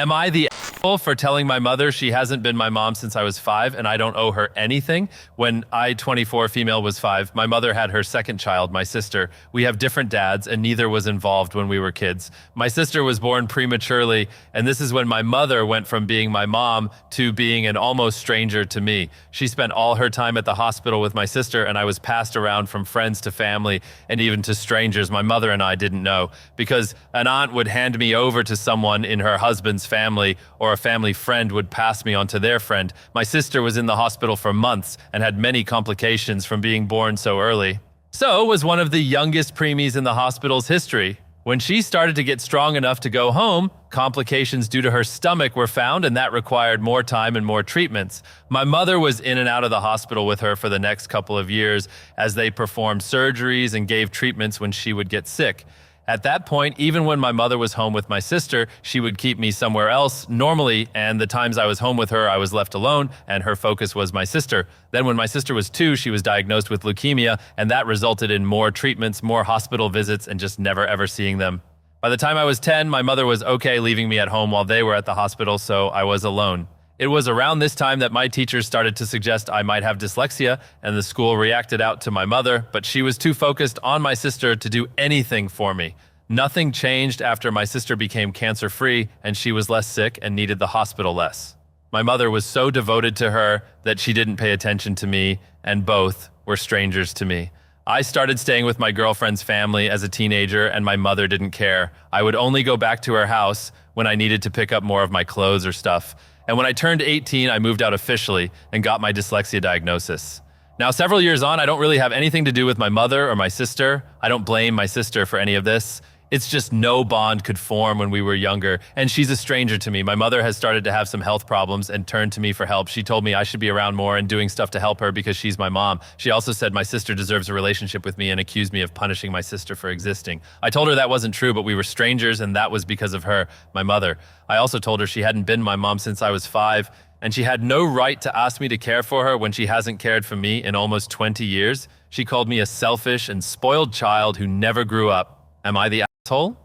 Am I the asshole for telling my mother she hasn't been my mom since I was 5 and I don't owe her anything? When I, 24 female, was 5, my mother had her second child, my sister. We have different dads and neither was involved when we were kids. My sister was born prematurely, and this is when my mother went from being my mom to being an almost stranger to me. She spent all her time at the hospital with my sister, and I was passed around from friends to family and even to strangers my mother and I didn't know, because an aunt would hand me over to someone in her husband's family, or a family friend would pass me on to their friend. My sister was in the hospital for months and had many complications from being born so early. So was one of the youngest preemies in the hospital's history. When she started to get strong enough to go home, complications due to her stomach were found, and that required more time and more treatments. My mother was in and out of the hospital with her for the next couple of years as they performed surgeries and gave treatments when she would get sick. At that point, even when my mother was home with my sister, she would keep me somewhere else normally, and the times I was home with her, I was left alone, and her focus was my sister. Then when my sister was 2, she was diagnosed with leukemia, and that resulted in more treatments, more hospital visits, and just never ever seeing them. By the time I was 10, my mother was okay leaving me at home while they were at the hospital, so I was alone. It was around this time that my teachers started to suggest I might have dyslexia, and the school reacted out to my mother, but she was too focused on my sister to do anything for me. Nothing changed after my sister became cancer-free and she was less sick and needed the hospital less. My mother was so devoted to her that she didn't pay attention to me, and both were strangers to me. I started staying with my girlfriend's family as a teenager, and my mother didn't care. I would only go back to her house when I needed to pick up more of my clothes or stuff. And when I turned 18, I moved out officially and got my dyslexia diagnosis. Now, several years on, I don't really have anything to do with my mother or my sister. I don't blame my sister for any of this. It's just no bond could form when we were younger, and she's a stranger to me. My mother has started to have some health problems and turned to me for help. She told me I should be around more and doing stuff to help her because she's my mom. She also said my sister deserves a relationship with me and accused me of punishing my sister for existing. I told her that wasn't true, but we were strangers, and that was because of her, my mother. I also told her she hadn't been my mom since I was 5, and she had no right to ask me to care for her when she hasn't cared for me in almost 20 years. She called me a selfish and spoiled child who never grew up. Am I the asshole?